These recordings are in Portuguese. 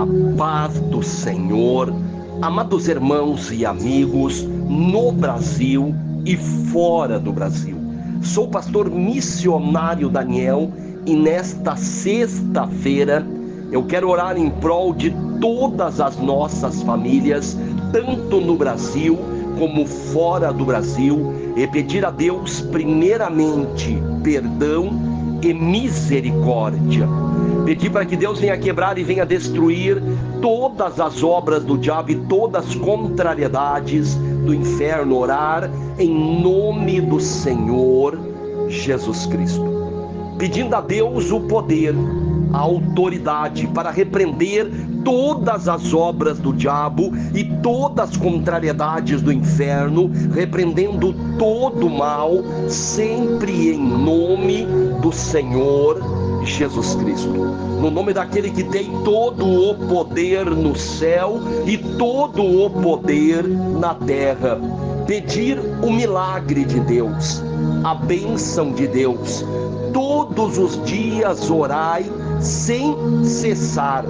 A paz do Senhor, amados irmãos e amigos no Brasil e fora do Brasil. Sou o pastor missionário Daniel e nesta sexta-feira eu quero orar em prol de todas as nossas famílias, tanto no Brasil como fora do Brasil, e pedir a Deus primeiramente perdão e misericórdia. Pedir para que Deus venha quebrar e venha destruir todas as obras do diabo e todas as contrariedades do inferno. Orar em nome do Senhor Jesus Cristo, pedindo a Deus o poder, a autoridade para repreender todas as obras do diabo e todas as contrariedades do inferno, repreendendo todo o mal, sempre em nome do Senhor Jesus Cristo, no nome daquele que tem todo o poder no céu e todo o poder na terra. Pedir o milagre de Deus, a bênção de Deus. Todos os dias orai sem cessar,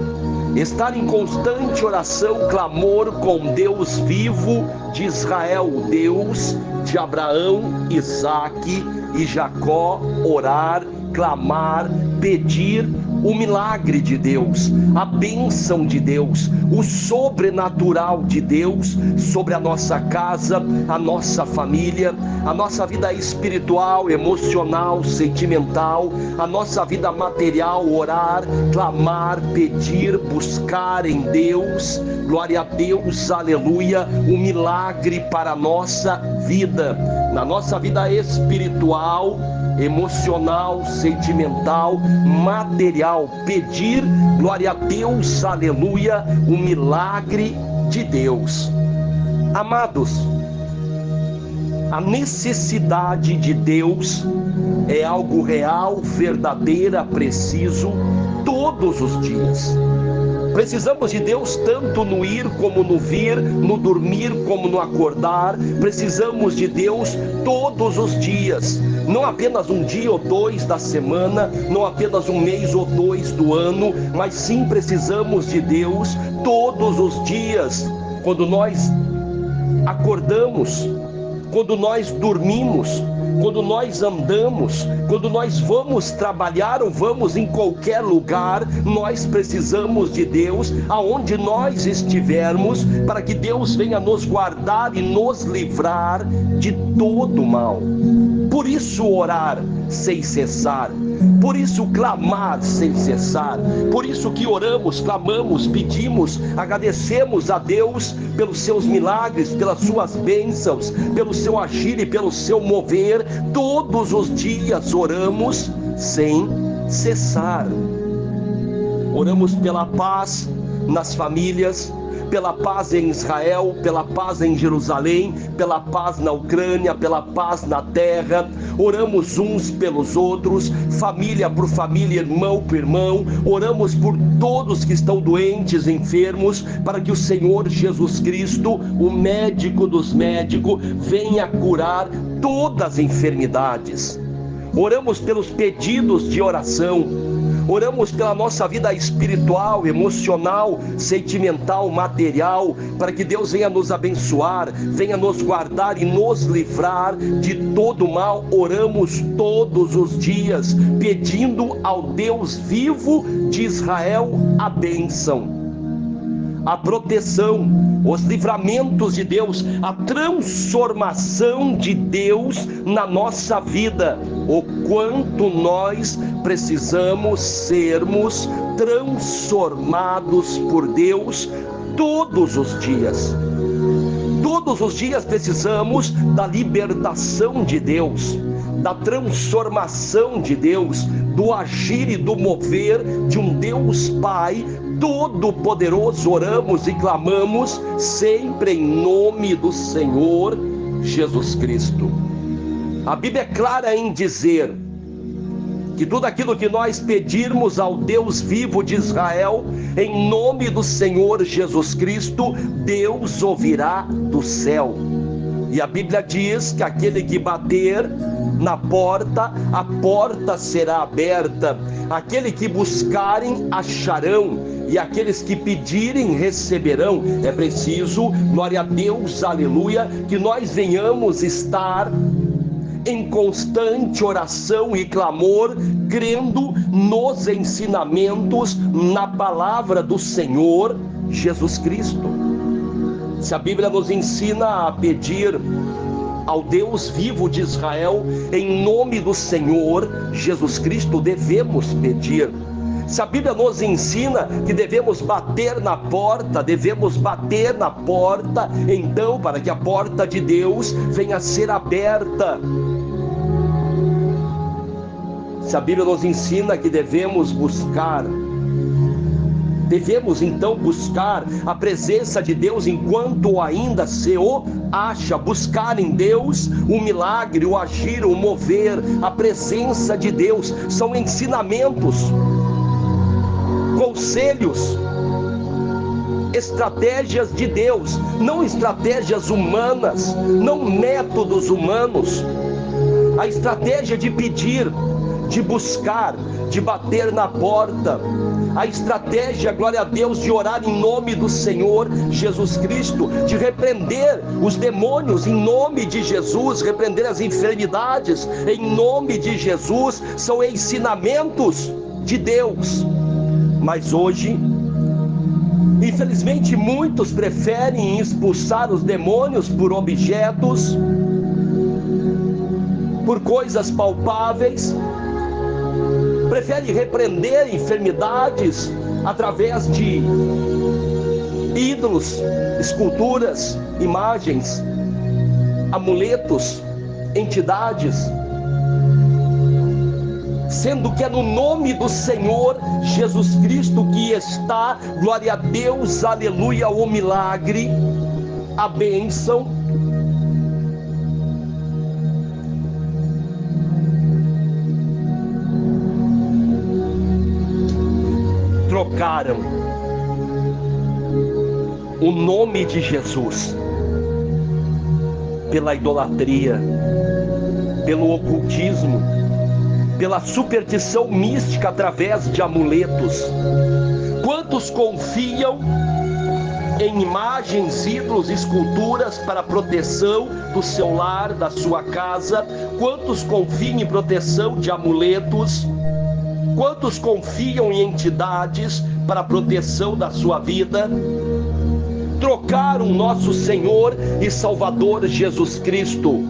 estar em constante oração, clamor com Deus vivo de Israel, Deus de Abraão, Isaque e Jacó. Orar, clamar, pedir o milagre de Deus, a bênção de Deus, o sobrenatural de Deus sobre a nossa casa, a nossa família, a nossa vida espiritual, emocional, sentimental, a nossa vida material. Orar, clamar, pedir, buscar em Deus, glória a Deus, aleluia, o milagre para a nossa vida, na nossa vida espiritual, emocional, sentimental, material. Pedir, glória a Deus, aleluia, o milagre de Deus. Amados, a necessidade de Deus é algo real, verdadeiro, preciso, todos os dias. Precisamos de Deus tanto no ir como no vir, no dormir como no acordar. Precisamos de Deus todos os dias, não apenas um dia ou dois da semana, não apenas um mês ou dois do ano, mas sim precisamos de Deus todos os dias. Quando nós acordamos, quando nós dormimos, quando nós andamos, quando nós vamos trabalhar ou vamos em qualquer lugar, nós precisamos de Deus aonde nós estivermos, para que Deus venha nos guardar e nos livrar de todo mal. Por isso orar sem cessar, por isso clamar sem cessar, por isso que oramos, clamamos, pedimos, agradecemos a Deus pelos seus milagres, pelas suas bênçãos, pelo seu agir e pelo seu mover. Todos os dias oramos sem cessar. Oramos pela paz nas famílias, pela paz em Israel, pela paz em Jerusalém, pela paz na Ucrânia, pela paz na terra. Oramos uns pelos outros, família por família, irmão por irmão. Oramos por todos que estão doentes, enfermos, para que o Senhor Jesus Cristo, o médico dos médicos, venha curar todas as enfermidades. Oramos pelos pedidos de oração. Oramos pela nossa vida espiritual, emocional, sentimental, material, para que Deus venha nos abençoar, venha nos guardar e nos livrar de todo mal. Oramos todos os dias, pedindo ao Deus vivo de Israel a bênção, a proteção, os livramentos de Deus, a transformação de Deus na nossa vida. O quanto nós precisamos sermos transformados por Deus todos os dias. Todos os dias precisamos da libertação de Deus, da transformação de Deus, do agir e do mover de um Deus Pai Todo-Poderoso. Oramos e clamamos sempre em nome do Senhor Jesus Cristo. A Bíblia é clara em dizer que tudo aquilo que nós pedirmos ao Deus vivo de Israel, em nome do Senhor Jesus Cristo, Deus ouvirá do céu. E a Bíblia diz que aquele que bater na porta, a porta será aberta. Aquele que buscarem, acharão. e aqueles que pedirem receberão. É preciso, glória a Deus, aleluia, que nós venhamos estar em constante oração e clamor, crendo nos ensinamentos, na palavra do Senhor Jesus Cristo. Se a Bíblia nos ensina a pedir ao Deus vivo de Israel, em nome do Senhor Jesus Cristo, devemos pedir. Se a Bíblia nos ensina que devemos bater na porta, então, para que a porta de Deus venha a ser aberta. Se a Bíblia nos ensina que devemos então buscar a presença de Deus enquanto ainda se o acha, buscar em Deus o milagre, o agir, o mover, a presença de Deus. São ensinamentos, conselhos, estratégias de Deus, não estratégias humanas, não métodos humanos. A estratégia de pedir, de buscar, de bater na porta, a estratégia, glória a Deus, de orar em nome do Senhor Jesus Cristo, de repreender os demônios em nome de Jesus, repreender as enfermidades em nome de Jesus, são ensinamentos de Deus. Mas hoje, infelizmente, muitos preferem expulsar os demônios por objetos, por coisas palpáveis, preferem repreender enfermidades através de ídolos, esculturas, imagens, amuletos, entidades, sendo que é no nome do Senhor Jesus Cristo que está, glória a Deus, aleluia, o milagre, a bênção. Trocaram o nome de Jesus pela idolatria, pelo ocultismo, pela superstição mística através de amuletos. Quantos confiam em imagens, ídolos, esculturas para a proteção do seu lar, da sua casa? Quantos confiam em proteção de amuletos? Quantos confiam em entidades para a proteção da sua vida? Trocaram nosso Senhor e Salvador Jesus Cristo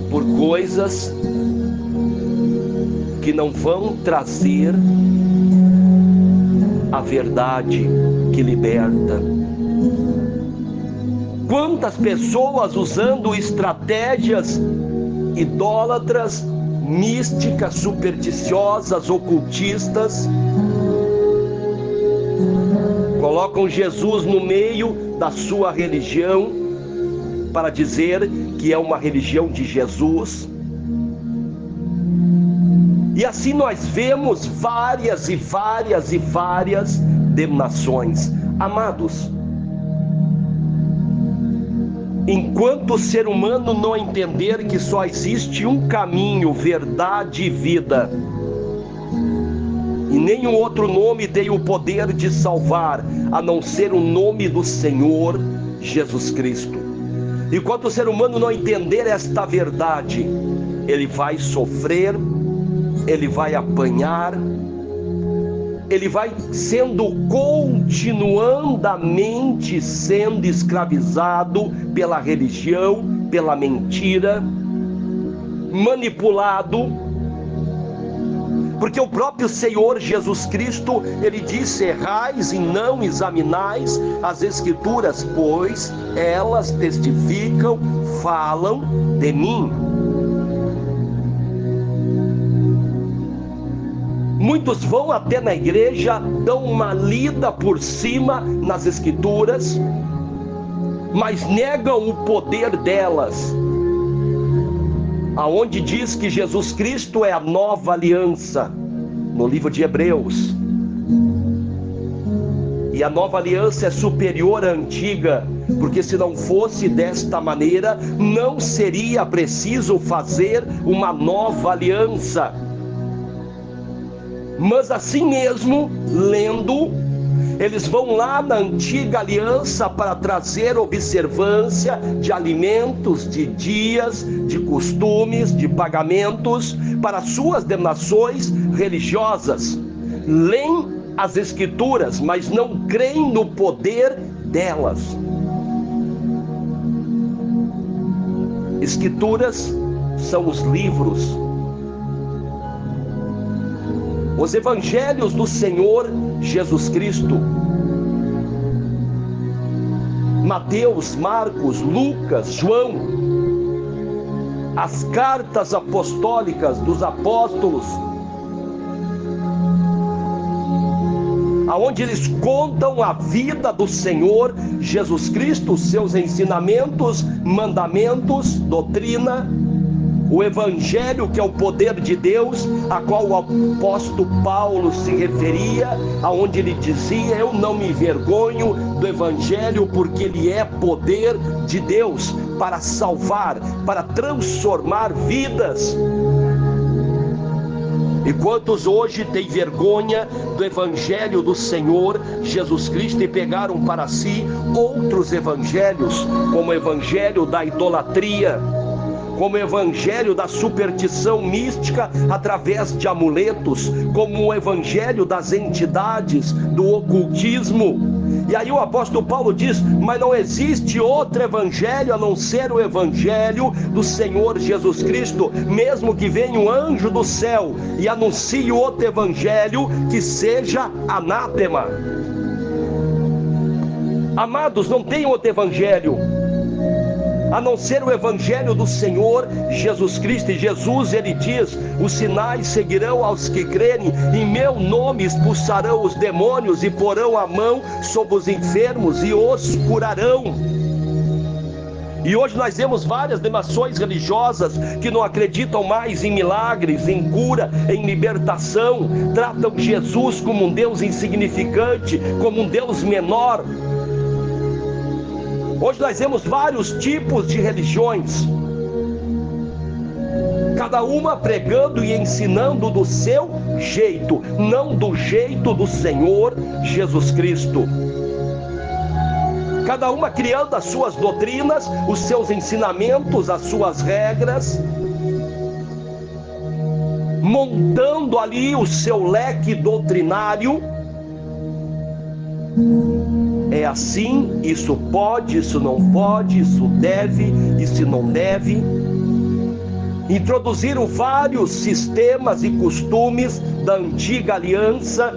por coisas que não vão trazer a verdade que liberta. Quantas pessoas usando estratégias idólatras, místicas, supersticiosas, ocultistas, colocam Jesus no meio da sua religião para dizer que é uma religião de Jesus. E assim nós vemos várias denominações. Amados, enquanto o ser humano não entender que só existe um caminho, verdade e vida, e nenhum outro nome tem o poder de salvar, a não ser o nome do Senhor Jesus Cristo. Enquanto o ser humano não entender esta verdade, ele vai sofrer, ele vai apanhar, ele vai continuandamente sendo escravizado pela religião, pela mentira, manipulado, porque o próprio Senhor Jesus Cristo, ele disse: errais e não examinais as Escrituras, pois elas testificam, falam de mim. Muitos vão até na igreja, dão uma lida por cima nas Escrituras, mas negam o poder delas, aonde diz que Jesus Cristo é a nova aliança, no livro de Hebreus, e a nova aliança é superior à antiga, porque se não fosse desta maneira, não seria preciso fazer uma nova aliança. Mas assim mesmo, lendo, eles vão lá na antiga aliança para trazer observância de alimentos, de dias, de costumes, de pagamentos para suas denominações religiosas. Leem as escrituras, mas não creem no poder delas. Escrituras são os livros, os evangelhos do Senhor Jesus Cristo. Mateus, Marcos, Lucas, João, as cartas apostólicas dos apóstolos, aonde eles contam a vida do Senhor Jesus Cristo, seus ensinamentos, mandamentos, doutrina, o Evangelho, que é o poder de Deus, a qual o apóstolo Paulo se referia, aonde ele dizia: eu não me envergonho do Evangelho, porque ele é poder de Deus para salvar, para transformar vidas. E quantos hoje têm vergonha do Evangelho do Senhor Jesus Cristo e pegaram para si outros evangelhos, como o Evangelho da idolatria, como o evangelho da superstição mística através de amuletos, como o evangelho das entidades, do ocultismo. E aí o apóstolo Paulo diz: mas não existe outro evangelho a não ser o evangelho do Senhor Jesus Cristo, mesmo que venha um anjo do céu e anuncie outro evangelho, que seja anátema. Amados, não tem outro evangelho a não ser o evangelho do Senhor Jesus Cristo. E Jesus, ele diz: os sinais seguirão aos que crerem, em meu nome expulsarão os demônios e porão a mão sobre os enfermos e os curarão. E hoje nós vemos várias denominações religiosas que não acreditam mais em milagres, em cura, em libertação, tratam Jesus como um Deus insignificante, como um Deus menor. Hoje nós vemos vários tipos de religiões, cada uma pregando e ensinando do seu jeito, não do jeito do Senhor Jesus Cristo. Cada uma criando as suas doutrinas, os seus ensinamentos, as suas regras, montando ali o seu leque doutrinário. É assim, isso pode, isso não pode, isso deve, isso não deve. Introduziram vários sistemas e costumes da antiga aliança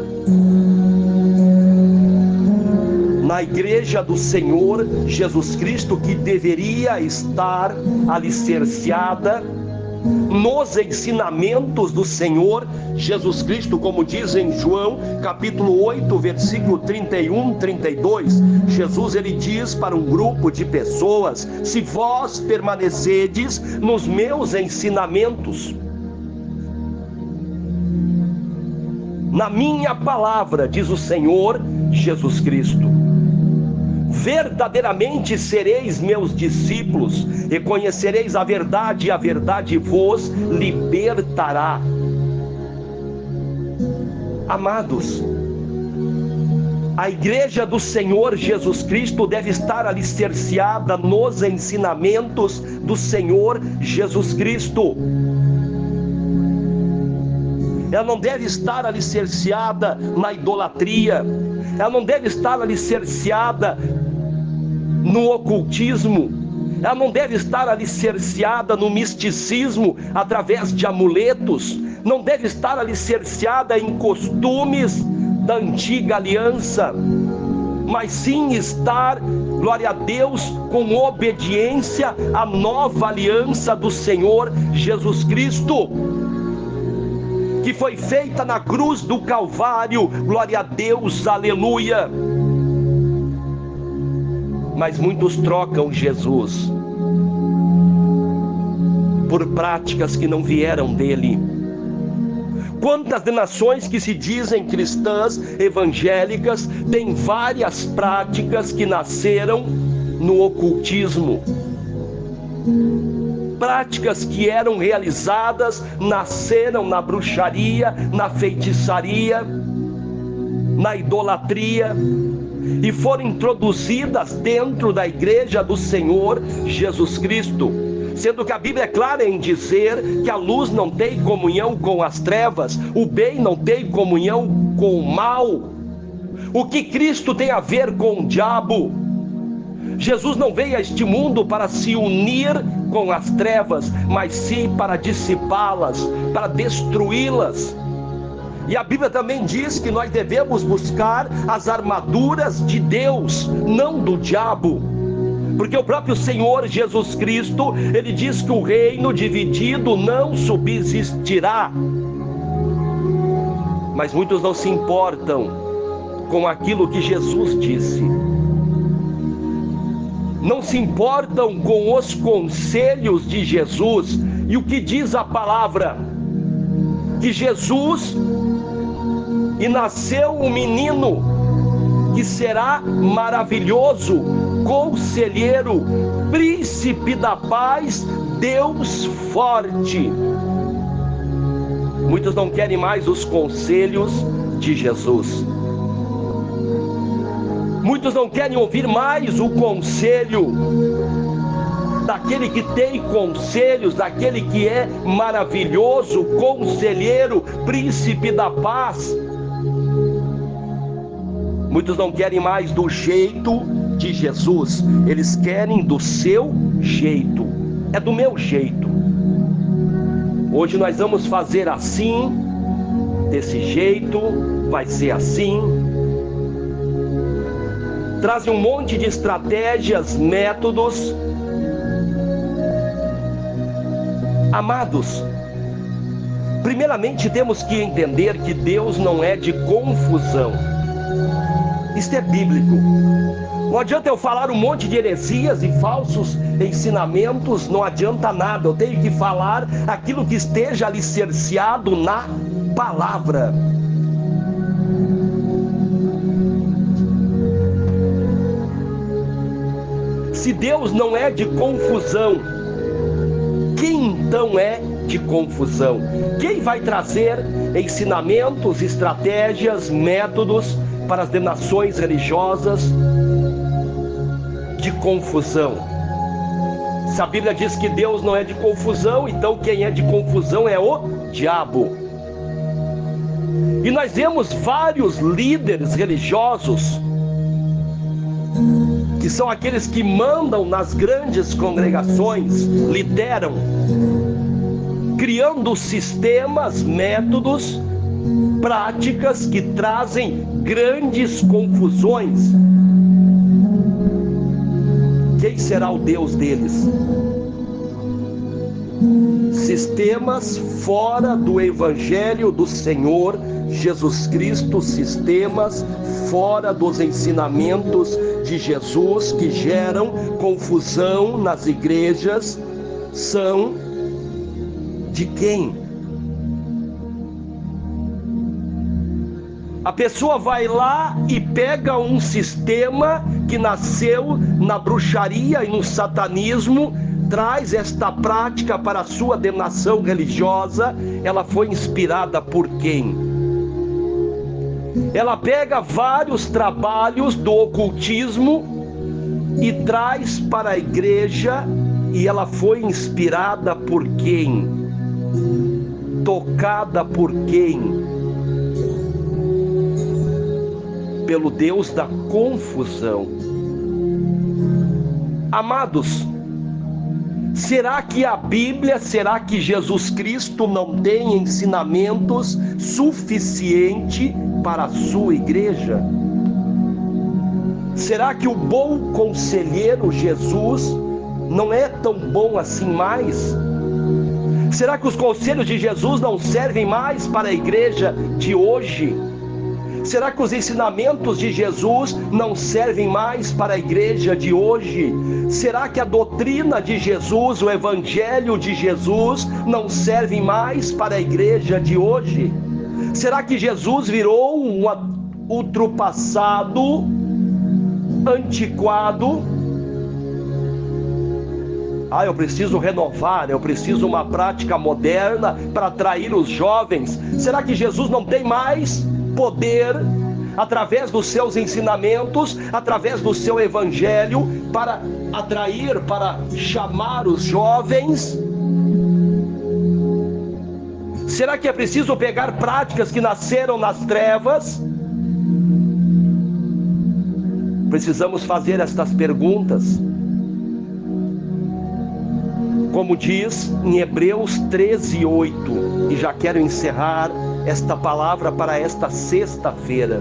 na igreja do Senhor Jesus Cristo, que deveria estar alicerciada nos ensinamentos do Senhor Jesus Cristo, como diz em João capítulo 8, versículo 31, 32. Jesus, ele diz para um grupo de pessoas: se vós permanecerdes nos meus ensinamentos, na minha palavra, diz o Senhor Jesus Cristo, verdadeiramente sereis meus discípulos, e conhecereis a verdade, e a verdade vos libertará. Amados, a igreja do Senhor Jesus Cristo deve estar alicerciada nos ensinamentos do Senhor Jesus Cristo. Ela não deve estar alicerciada na idolatria, ela não deve estar alicerciada no ocultismo, ela não deve estar alicerciada no misticismo através de amuletos, não deve estar alicerciada em costumes da antiga aliança, mas sim estar, glória a Deus, com obediência à nova aliança do Senhor Jesus Cristo, que foi feita na cruz do Calvário. Glória a Deus, aleluia. Mas muitos trocam Jesus por práticas que não vieram dele. Quantas nações que se dizem cristãs, evangélicas, têm várias práticas que nasceram no ocultismo. práticas que eram realizadas nasceram na bruxaria, na feitiçaria, na idolatria, e foram introduzidas dentro da igreja do Senhor Jesus Cristo, sendo que a Bíblia é clara em dizer que a luz não tem comunhão com as trevas, o bem não tem comunhão com o mal. O que Cristo tem a ver com o diabo? Jesus não veio a este mundo para se unir com as trevas, mas sim para dissipá-las, para destruí-las. E a Bíblia também diz que nós devemos buscar as armaduras de Deus, não do diabo, porque o próprio Senhor Jesus Cristo, ele diz que o reino dividido não subsistirá. Mas muitos não se importam com aquilo que Jesus disse, não se importam com os conselhos de Jesus. E o que diz a palavra? Que Jesus, e nasceu um menino que será maravilhoso, conselheiro, príncipe da paz, Deus forte. Muitos não querem mais os conselhos de Jesus. Muitos não querem ouvir mais o conselho daquele que tem conselhos, daquele que é maravilhoso, conselheiro, príncipe da paz. Muitos não querem mais do jeito de Jesus, eles querem do seu jeito. É do meu jeito. Hoje nós vamos fazer assim, desse jeito, vai ser assim. Trazem um monte de estratégias, métodos. Amados, primeiramente temos que entender que Deus não é de confusão. Isto é bíblico. Não adianta eu falar um monte de heresias e falsos ensinamentos, não adianta nada. Eu tenho que falar aquilo que esteja alicerciado na palavra. Se Deus não é de confusão, quem então é de confusão? Quem vai trazer ensinamentos, estratégias, métodos para as denominações religiosas de confusão? Se a Bíblia diz que Deus não é de confusão, então quem é de confusão é o diabo. E nós vemos vários líderes religiosos, que são aqueles que mandam nas grandes congregações, lideram, criando sistemas, métodos, práticas que trazem grandes confusões. Quem será o Deus deles? Sistemas fora do Evangelho do Senhor Jesus Cristo, sistemas fora dos ensinamentos de Jesus, que geram confusão nas igrejas, são de quem? A pessoa vai lá e pega um sistema que nasceu na bruxaria e no satanismo, traz esta prática para a sua denominação religiosa. Ela foi inspirada por quem? Ela pega vários trabalhos do ocultismo e traz para a igreja, e ela foi inspirada por quem? Tocada por quem? Pelo Deus da confusão. Amados, será que a Bíblia, será que Jesus Cristo não tem ensinamentos suficientes para a sua igreja? Será que o bom conselheiro Jesus não é tão bom assim mais? Será que os conselhos de Jesus não servem mais para a igreja de hoje? Será que os ensinamentos de Jesus não servem mais para a igreja de hoje? Será que a doutrina de Jesus, o evangelho de Jesus, não serve mais para a igreja de hoje? Será que Jesus virou um ultrapassado, antiquado? Eu preciso renovar, eu preciso uma prática moderna para atrair os jovens. Será que Jesus não tem mais poder, através dos seus ensinamentos, através do seu evangelho, para atrair, para chamar os jovens? Será que é preciso pegar práticas que nasceram nas trevas? Precisamos fazer estas perguntas. Como diz em Hebreus 13:8, e já quero encerrar esta palavra para esta sexta-feira.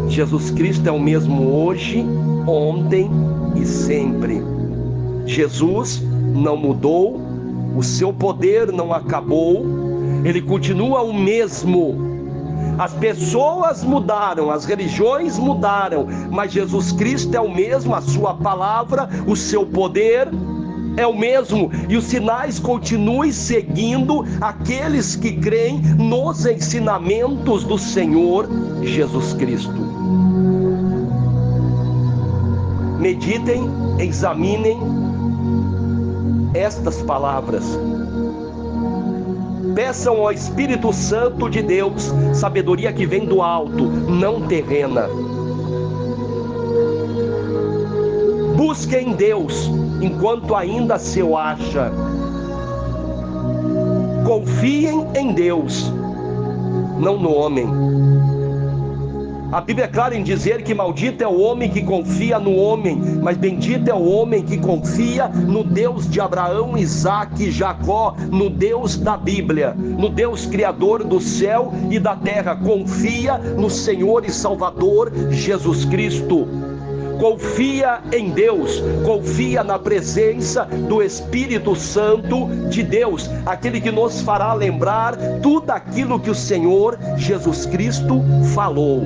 Jesus Cristo é o mesmo hoje, ontem e sempre. Jesus não mudou, o seu poder não acabou, ele continua o mesmo. As pessoas mudaram, as religiões mudaram, mas Jesus Cristo é o mesmo, a sua palavra, o seu poder é o mesmo, e os sinais continuem seguindo aqueles que creem nos ensinamentos do Senhor Jesus Cristo. Meditem, examinem estas palavras. Peçam ao Espírito Santo de Deus sabedoria que vem do alto, não terrena. Busquem Deus enquanto ainda se o acha. Confiem em Deus, não no homem. A Bíblia é clara em dizer que maldito é o homem que confia no homem, mas bendito é o homem que confia no Deus de Abraão, Isaque e Jacó, no Deus da Bíblia, no Deus criador do céu e da terra. Confia no Senhor e Salvador Jesus Cristo. Confia em Deus, confia na presença do Espírito Santo de Deus, aquele que nos fará lembrar tudo aquilo que o Senhor Jesus Cristo falou.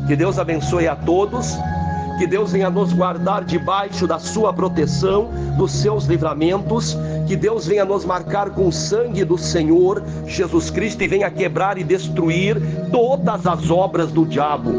Que Deus abençoe a todos, que Deus venha nos guardar debaixo da sua proteção, dos seus livramentos, que Deus venha nos marcar com o sangue do Senhor Jesus Cristo e venha quebrar e destruir todas as obras do diabo.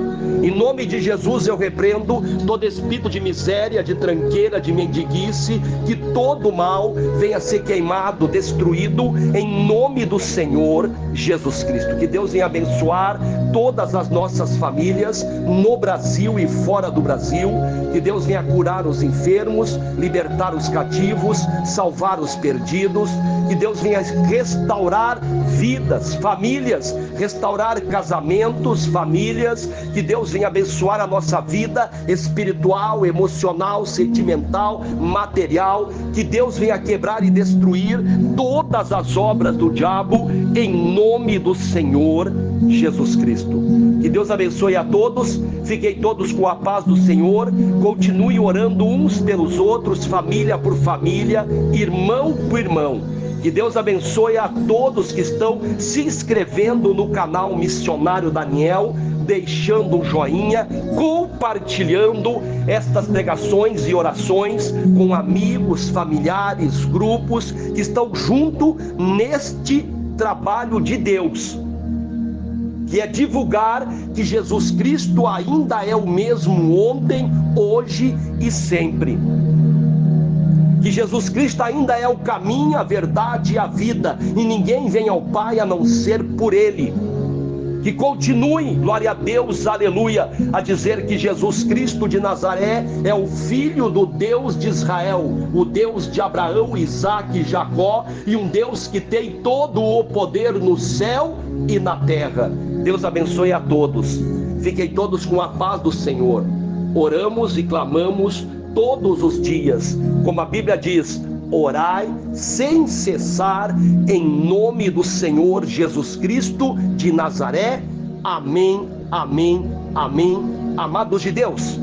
Em nome de Jesus eu repreendo todo espírito de miséria, de tranqueira, de mendiguice, que todo mal venha ser queimado, destruído, em nome do Senhor Jesus Cristo. Que Deus venha abençoar todas as nossas famílias, no Brasil e fora do Brasil. Que Deus venha curar os enfermos, libertar os cativos, salvar os perdidos. Que Deus venha restaurar vidas, famílias, restaurar casamentos, famílias. Que Deus venha abençoar a nossa vida espiritual, emocional, sentimental, material. Que Deus venha quebrar e destruir todas as obras do diabo, em nome do Senhor Jesus Cristo. Que Deus abençoe a todos, fiquem todos com a paz do Senhor, continue orando uns pelos outros, família por família, irmão por irmão. Que Deus abençoe a todos que estão se inscrevendo no canal Missionário Daniel, deixando um joinha, compartilhando estas pregações e orações com amigos, familiares, grupos que estão junto neste trabalho de Deus, que é divulgar que Jesus Cristo ainda é o mesmo ontem, hoje e sempre. Que Jesus Cristo ainda é o caminho, a verdade e a vida, e ninguém vem ao Pai a não ser por Ele. Que continue, glória a Deus, aleluia, a dizer que Jesus Cristo de Nazaré é o Filho do Deus de Israel, o Deus de Abraão, Isaque e Jacó, e um Deus que tem todo o poder no céu e na terra. Deus abençoe a todos, fiquem todos com a paz do Senhor. Oramos e clamamos todos os dias, como a Bíblia diz: orai sem cessar, em nome do Senhor Jesus Cristo de Nazaré. Amém, amém, amém. Amados de Deus,